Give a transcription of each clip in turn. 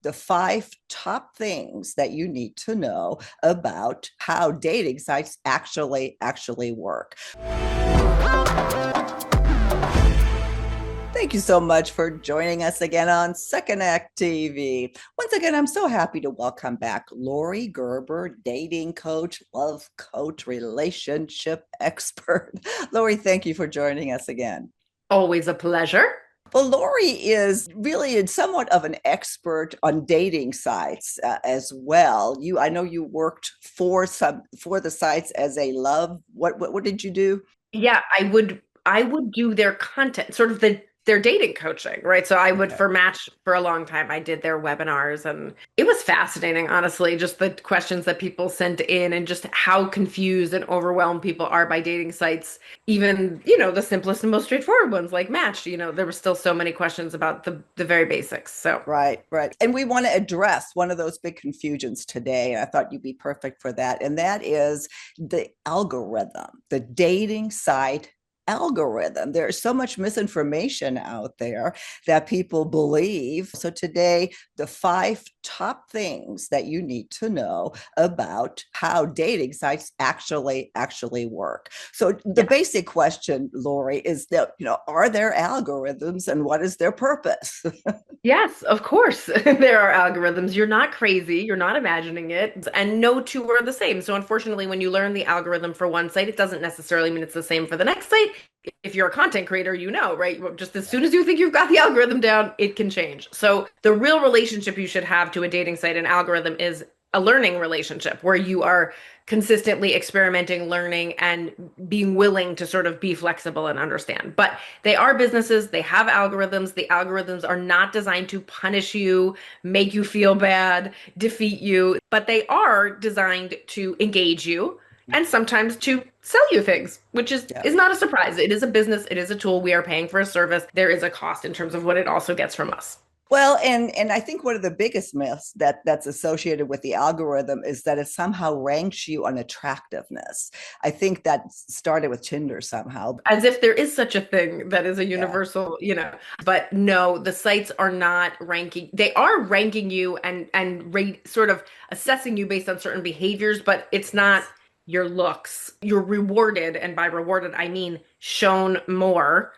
the 5 top things that you need to know about how dating sites actually work. Thank you so much for joining us again on Second Act TV. Once again, I'm so happy to welcome back Laurie Gerber, dating coach, love coach, relationship expert. Laurie, thank you for joining us again. Always a pleasure. Well, Laurie is really somewhat of an expert on dating sites as well. I know you worked for the sites as a love. What did you do? Yeah, I would do their content, sort of their dating coaching, right? So I would Okay. for Match for a long time. I did their webinars and it was fascinating, honestly, just the questions that people sent in and just how confused and overwhelmed people are by dating sites. Even, the simplest and most straightforward ones like Match, there were still so many questions about the very basics. So Right, right. And we want to address one of those big confusions today. And I thought you'd be perfect for that. And that is the algorithm, the dating site algorithm. There's so much misinformation out there that people believe. So today, the 5 top things that you need to know about how dating sites actually work. So the yeah. basic question, Laurie, is that, are there algorithms and what is their purpose? Yes, of course. There are algorithms. You're not crazy. You're not imagining it. And no two are the same. So, unfortunately, when you learn the algorithm for one site, it doesn't necessarily mean it's the same for the next site. If you're a content creator, right? Just as soon as you think you've got the algorithm down, it can change. So, the real relationship you should have to a dating site and algorithm is a learning relationship where you are consistently experimenting, learning, and being willing to sort of be flexible and understand. But they are businesses, they have algorithms. The algorithms are not designed to punish you, make you feel bad, defeat you, but they are designed to engage you and sometimes to sell you things, which is Yeah. is not a surprise. It is a business, it is a tool. We are paying for a service. There is a cost in terms of what it also gets from us. Well, and I think one of the biggest myths that's associated with the algorithm is that it somehow ranks you on attractiveness. I think that started with Tinder somehow. As if there is such a thing that is a Yeah. universal, but no, the sites are not ranking. They are ranking you and rate sort of assessing you based on certain behaviors, but it's not Yes. your looks. You're rewarded, and by rewarded I mean shown more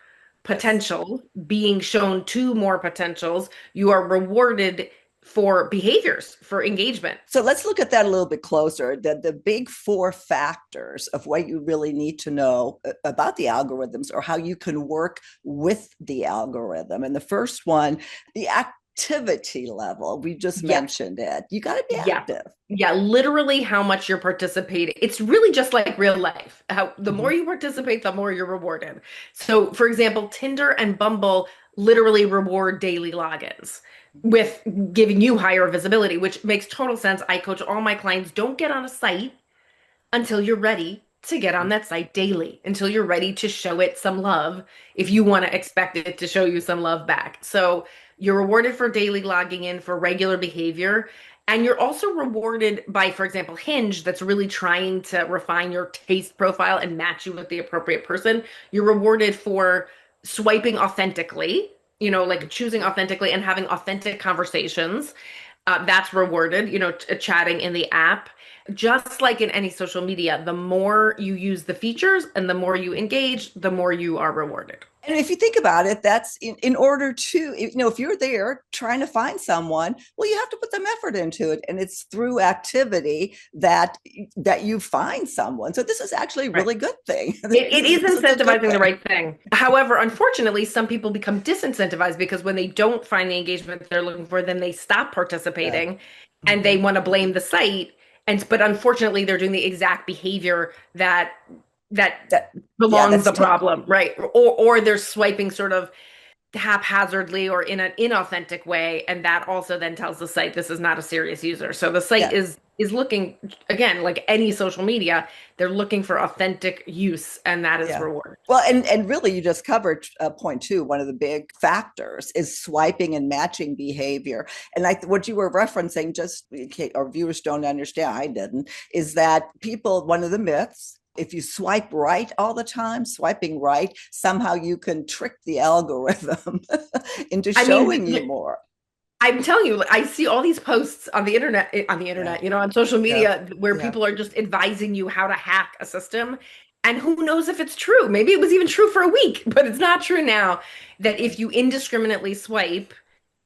Yes. potential, being shown to more potentials. You are rewarded for behaviors, for engagement. So let's look at that a little bit closer. The big 4 factors of what you really need to know about the algorithms or how you can work with the algorithm. And the first one, the activity level. We just Yeah. mentioned it. You got to be Yeah. active. Yeah, literally how much you're participating. It's really just like real life. How the more Mhm. you participate, the more you're rewarded. So, for example, Tinder and Bumble literally reward daily logins with giving you higher visibility, which makes total sense. I coach all my clients, don't get on a site until you're ready to get on that site daily, until you're ready to show it some love if you want to expect it to show you some love back. So you're rewarded for daily logging in for regular behavior. And you're also rewarded by, for example, Hinge, that's really trying to refine your taste profile and match you with the appropriate person. You're rewarded for swiping authentically, like choosing authentically and having authentic conversations. That's rewarded, chatting in the app. Just like in any social media, the more you use the features and the more you engage, the more you are rewarded. And if you think about it, that's in order to, if you're there trying to find someone, well, you have to put some effort into it. And it's through activity that you find someone. So this is actually a Right. really good thing. It is This is a good incentivizing the thing. right thing. However, unfortunately, some people become disincentivized because when they don't find the engagement they're looking for, then they stop Yeah. participating and they Mhm. want to blame the site. But unfortunately, they're doing the exact behavior that That, yeah, belongs that's the problem, right? Or they're swiping sort of haphazardly or in an inauthentic way, and that also then tells the site this is not a serious user. So the site yeah. is looking, again, like any social media, they're looking for authentic use, and that is Yeah. reward. Well, and really, you just covered point two. One of the big factors is swiping and matching behavior. And what you were referencing, just in case our viewers don't understand, I didn't, is that people, one of the myths, if you swipe right all the time, swiping right, somehow you can trick the algorithm into I mean, showing you more. I'm telling you, I see all these posts on the Yeah, internet, on social yeah, media where yeah. people are just advising you how to hack a system. And who knows if it's true? Maybe it was even true for a week, but it's not true now that if you indiscriminately swipe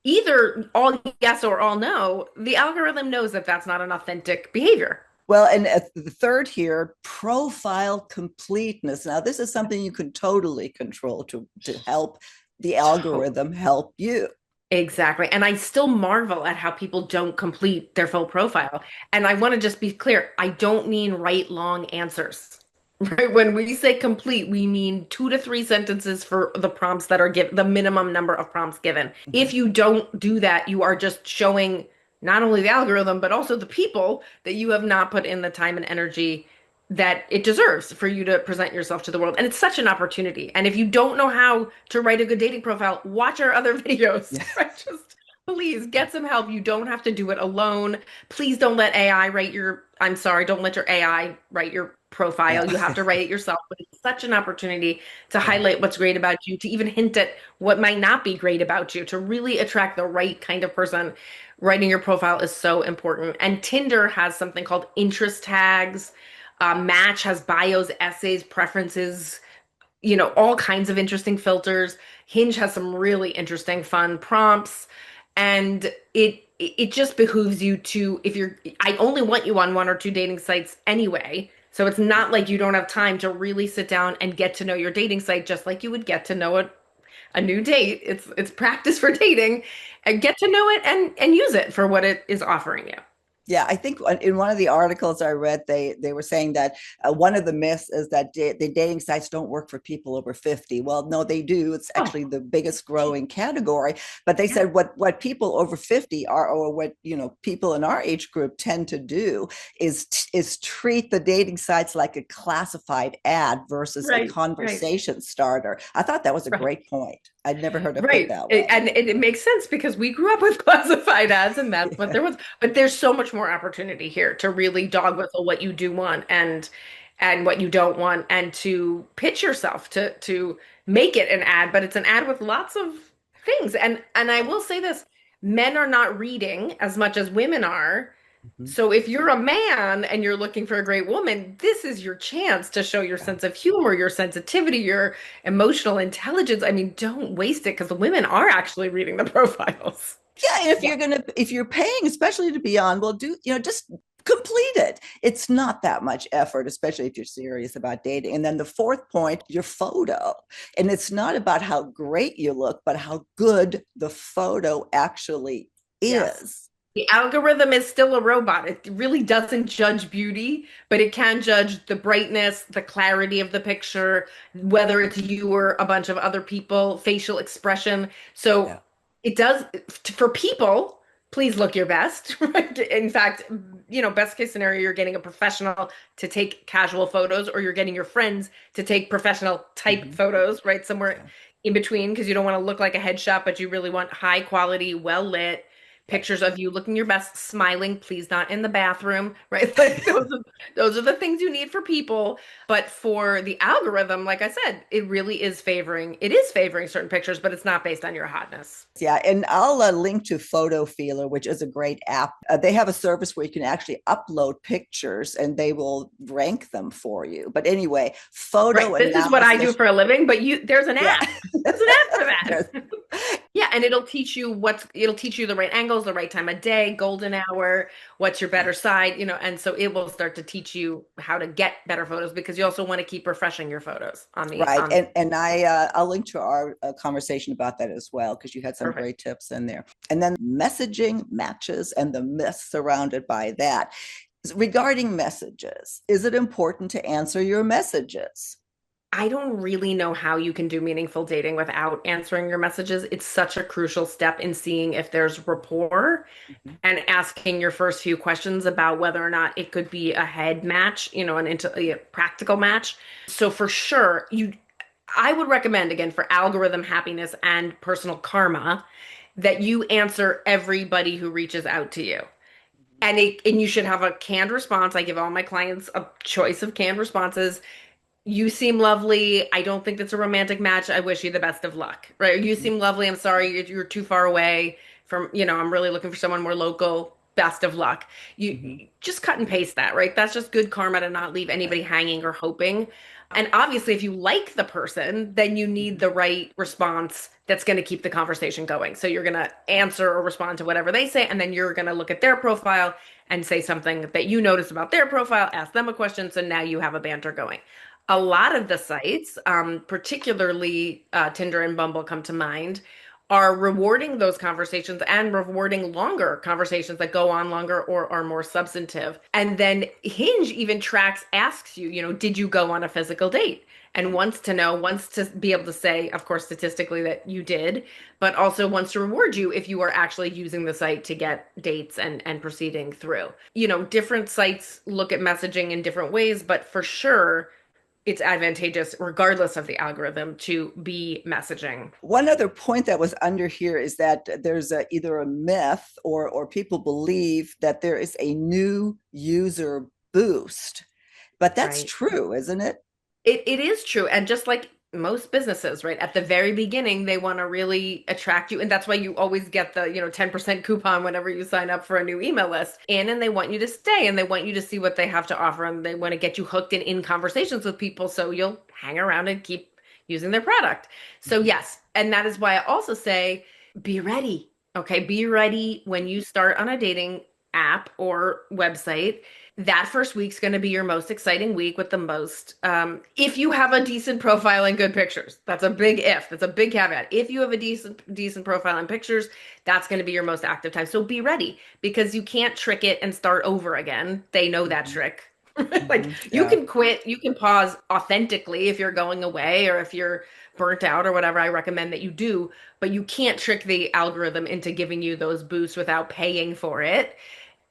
either all yes or all no, the algorithm knows that that's not an authentic behavior. Well, and the third here, profile completeness. Now, this is something you can totally control to help the So algorithm help you. exactly. And I still marvel at how people don't complete their full profile. And I want to just be clear, I don't mean write long answers. Right? When we say complete, we mean 2 to 3 sentences for the prompts that are given, the minimum number of prompts given. Mhm. If you don't do that, you are just showing not only the algorithm, but also the people that you have not put in the time and energy that it deserves for you to present yourself to the world. And it's such an opportunity. And if you don't know how to write a good dating profile, watch our other videos. Yeah. Right? Just please get some help. You don't have to do it alone. Please don't let AI write your, I'm sorry, don't let your AI write your Yeah. profile. You have to write it yourself. But it's such an opportunity to Yeah. highlight what's great about you, to even hint at what might not be great about you, to really attract the right kind of person. Writing your profile is so important. And Tinder has something called interest tags. Match has bios, essays, preferences, all kinds of interesting filters. Hinge has some really interesting, fun prompts. And it just behooves you to, if you're, I only want you on 1 or 2 dating sites anyway. So it's not like you don't have time to really sit down and get to know your dating site just like you would get to know a new date. It's practice for dating and get to know it and use it for what it is offering you. Yeah, I think in one of the articles I read, they were saying that one of the myths is that the dating sites don't work for people over 50. Well, no, they do. It's Oh, actually the biggest growing category. But they yeah. said what people over 50 are, or what people in our age group tend to do is treat the dating sites like a classified ad versus a Right, right. conversation starter. I thought that was a Right. great point. I'd never heard it put Right. that way. And it makes sense because we grew up with classified ads and that's what there was. But there's so much more opportunity here to really dog whistle what you do want and what you don't want and to pitch yourself to make it an ad, but it's an ad with lots of things. And I will say this, men are not reading as much as women are. Mhm. So if you're a man and you're looking for a great woman, this is your chance to show your Yeah. sense of humor, your sensitivity, your emotional intelligence. I mean, don't waste it because the women are actually reading the profiles. Yeah, and Yeah. if you're paying, especially to be on, well, just complete it. It's not that much effort, especially if you're serious about dating. And then the fourth point, your photo. And it's not about how great you look, but how good the photo actually Yes. is. The algorithm is still a robot. It really doesn't judge beauty, but it can judge the brightness, the clarity of the picture, whether it's you or a bunch of other people, facial expression. So Yeah. it does, for people, please look your best, right? In fact, best case scenario, you're getting a professional to take casual photos, or you're getting your friends to take professional type Mm-hmm. photos, right? Somewhere Yeah. in between, because you don't want to look like a headshot, but you really want high quality, well lit Right. pictures of you looking your best, smiling, please not in the bathroom, right? Like those are the things you need for people. But for the algorithm, like I said, it is favoring certain pictures, but it's not based on your hotness. Yeah, and I'll link to Photo Feeler, which is a great app. They have a service where you can actually upload pictures and they will rank them for you. But anyway, photo Right. This is what I do analysis. for a living, but there's an Yeah. app. There's an app for There's- that. Yeah, and it'll teach you the right angles, the right time of day, golden hour, what's your better side, and so it will start to teach you how to get better photos because you also want to keep refreshing your photos on the right. on And I'll link to our conversation about that as well, because you had some perfect. great tips in there. And then messaging matches and the myths surrounded by that. Regarding messages, is it important to answer your messages? I don't really know how you can do meaningful dating without answering your messages. It's such a crucial step in seeing if there's rapport Mhm. and asking your first few questions about whether or not it could be a head match, a practical match. So for sure, I would recommend again for algorithm happiness and personal karma that you answer everybody who reaches out to you. And you should have a canned response. I give all my clients a choice of canned responses. You seem lovely. I don't think that's a romantic match. I wish you the best of luck. Right? You Mhm. seem lovely. I'm sorry you're too far away. from, I'm really looking for someone more local. Best of luck. Hmm. You just cut and paste that, right? That's just good karma to not leave Right. anybody hanging or hoping. And obviously, if you like the person, then you need Hmm. the right response that's going to keep the conversation going. So you're going to answer or respond to whatever they say, and then you're going to look at their profile and say something that you notice about their profile, ask them a question. So now you have a banter going. A lot of the sites, particularly Tinder and Bumble, come to mind, are rewarding those conversations and rewarding longer conversations that go on longer or are more substantive. And then Hinge even asks you, did you go on a physical date? And wants to be able to say, of course, statistically that you did, but also wants to reward you if you are actually using the site to get dates and proceeding through. Different sites look at messaging in different ways, but for sure, it's advantageous, regardless of the algorithm, to be messaging. One other point that was under here is that there's either a myth or people believe that there is a new user boost, but that's Right. true, isn't it? It is true. And just like most businesses, right, at the very beginning, they want to really attract you. And that's why you always get the, 10% coupon whenever you sign up for a new email list. And they want you to stay and they want you to see what they have to offer. And they want to get you hooked and in conversations with people so you'll hang around and keep using their product. So, Mhm. yes. And that is why I also say be ready. Okay. Be ready when you start on a dating app or website. That first week's going to be your most exciting week with the most, if you have a decent profile and good pictures. That's a big if. That's a big caveat. If you have a decent profile and pictures, that's going to be your most active time. So be ready because you can't trick it and start over again. They know that Mhm. trick. Like Mhm. you Yeah. can quit, you can pause authentically if you're going away or if you're burnt out or whatever. I recommend that you do, but you can't trick the algorithm into giving you those boosts without paying for it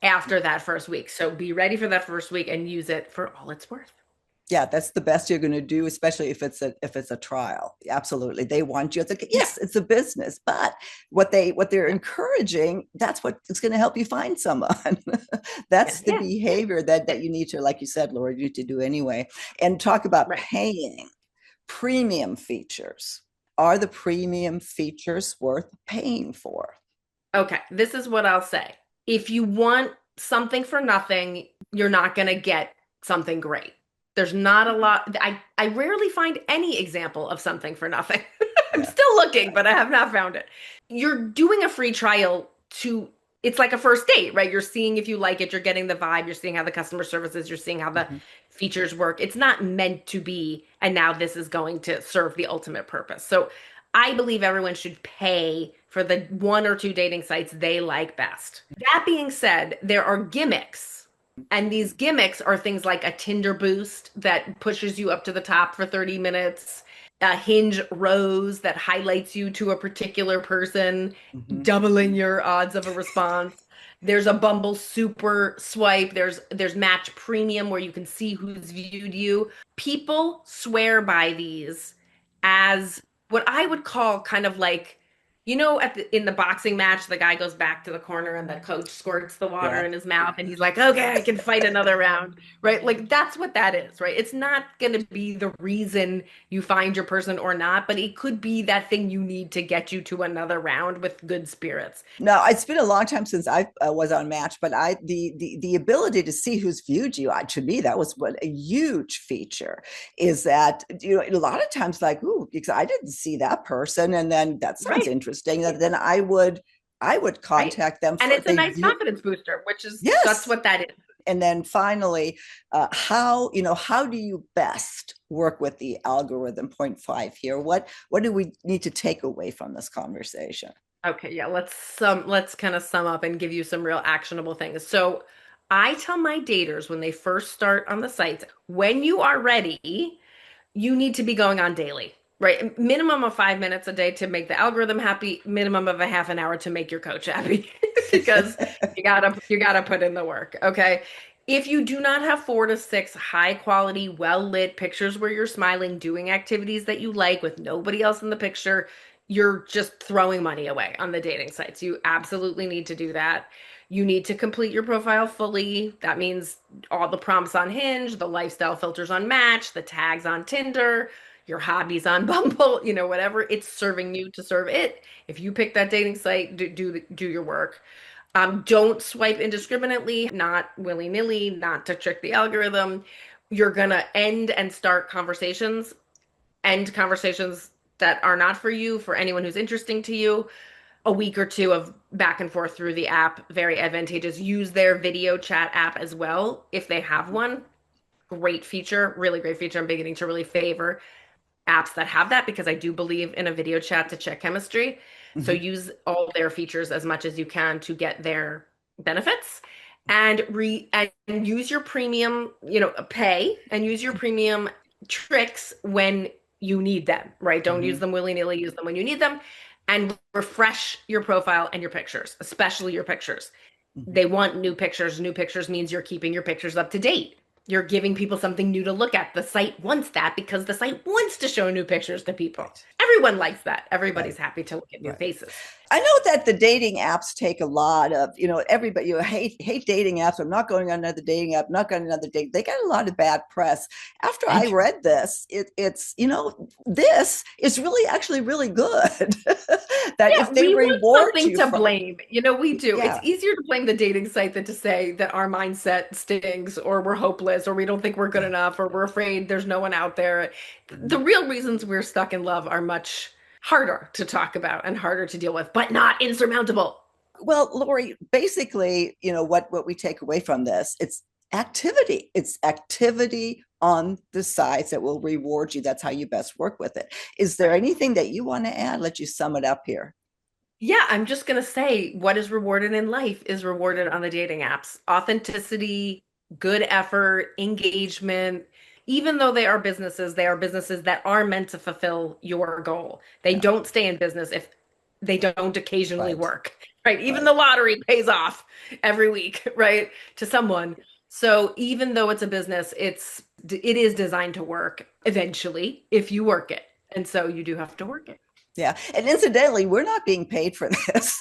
after that first week. So be ready for that first week and use it for all it's worth. Yeah, that's the best you're going to do, especially if it's a trial. Absolutely, they want you. It's like Yeah. yes, it's a business, but what they're Yeah. encouraging, that's what is going to help you find someone. Yeah. That's the Yeah. Yeah. behavior that you need to, like you said, Laura, you need to do anyway. And talk about Right. paying premium features. Are the premium features worth paying for? Okay. This is what I'll say. If you want something for nothing, you're not going to get something great. There's not a lot. I rarely find any example of something for nothing. I'm Yeah. still looking, but I have not found it. You're doing a free trial to, it's like a first date, right? You're seeing if you like it, you're getting the vibe, you're seeing how the customer service is, you're seeing how the Mhm. features work. It's not meant to be, and now this is going to serve the ultimate purpose. So I believe everyone should pay for the one or two dating sites they like best. That being said, there are gimmicks. And these gimmicks are things like a Tinder boost that pushes you up to the top for 30 minutes, a Hinge rose that highlights you to a particular person, Mhm. doubling your odds of a response. There's a Bumble super swipe. There's Match Premium where you can see who's viewed you. People swear by these as what I would call kind of like, in the boxing match, the guy goes back to the corner and the coach squirts the water Yeah. in his mouth and he's like, okay, I can fight another round, right? Like that's what that is, right? It's not going to be the reason you find your person or not, but it could be that thing you need to get you to another round with good spirits. No, it's been a long time since I was on Match, but the ability to see who's viewed you, to me, that was what a huge feature. Is that a lot of times like, ooh, because I didn't see that person, and then that sounds Right, interesting. Then I would right. contact them And for it's a they nice view. confidence booster, which is that's Yes, what that is. and then finally, how do you best work with the algorithm? Point five here. What do we need to take away from this conversation? Okay, yeah, let's kind of sum up and give you some real actionable things. So, I tell my daters when they first start on the sites, when you are ready, you need to be going on daily, right? Minimum of 5 minutes a day to make the algorithm happy, minimum of a half an hour to make your coach happy because you gotta put in the work. Okay. If you do not have 4 to 6 high quality, well lit pictures where you're smiling, doing activities that you like with nobody else in the picture, you're just throwing money away on the dating sites. You absolutely need to do that. You need to complete your profile fully. That means all the prompts on Hinge, the lifestyle filters on Match, the tags on Tinder. your hobbies on Bumble, whatever. It's serving you to serve it. If you pick that dating site, do your work. Don't swipe indiscriminately, not willy-nilly, not to trick the algorithm. You're gonna end conversations that are not for you, for anyone who's interesting to you. A week or two of back and forth through the app, very advantageous. Use their video chat app as well if they have one. Great feature, really great feature. I'm beginning to really favor apps that have that because I do believe in a video chat to check chemistry. So Mhm. use all their features as much as you can to get their benefits and use your premium, pay and use your premium tricks when you need them, right? Don't use Mhm. them willy-nilly, use them when you need them and refresh your profile and your pictures, especially your pictures. Mhm. They want new pictures. New pictures means you're keeping your pictures up to date. You're giving people something new to look at. The site wants that because the site wants to show new pictures to people. Right. Everyone likes that. Everybody's Right. happy to look at new Right. faces. I know that the dating apps take a lot of, everybody, hate dating apps. I'm not going on another dating app, not going on another date. They got a lot of bad press. After They I do. read this, this is really actually really good. That if Yeah, they we want reward something you to for, blame. We do. It's yeah. easier to blame the dating site than to say that our mindset stinks or we're hopeless or we don't think we're good enough or we're afraid there's no one out there. The real reasons we're stuck in love are much harder to talk about and harder to deal with, but not insurmountable. Well, Lori, basically, what we take away from this, it's activity. It's activity on the sites that will reward you. That's how you best work with it. Is there Right. anything that you want to add? Let you sum it up here. Yeah, I'm just going to say what is rewarded in life is rewarded on the dating apps. Authenticity, good effort, engagement. Even though they are businesses that are meant to fulfill your goal. They Yeah, don't stay in business if they don't occasionally right, work, right? Even right. the lottery pays off every week, right? To someone. So even though it's a business, it is designed to work eventually if you work it. And so you do have to work it. Yeah. And incidentally, we're not being paid for this.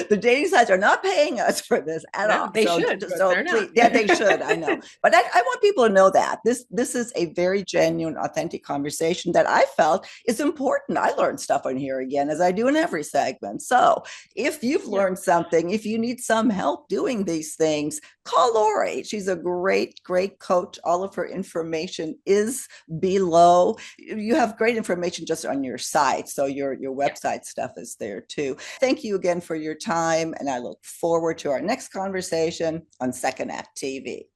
The dating sites are not paying us for this at No, all. they So, should, but so they're please, not. yeah, they should. I know. But I want people to know that this is a very genuine, authentic conversation that I felt is important. I learned stuff on here again, as I do in every segment. So if you've Yeah. learned something, if you need some help doing these things, call Lori. She's a great, great coach. All of her information is below. You have great information just on your site, so your Yeah. website stuff is there too. Thank you again for your time, and I look forward to our next conversation on Second Act TV.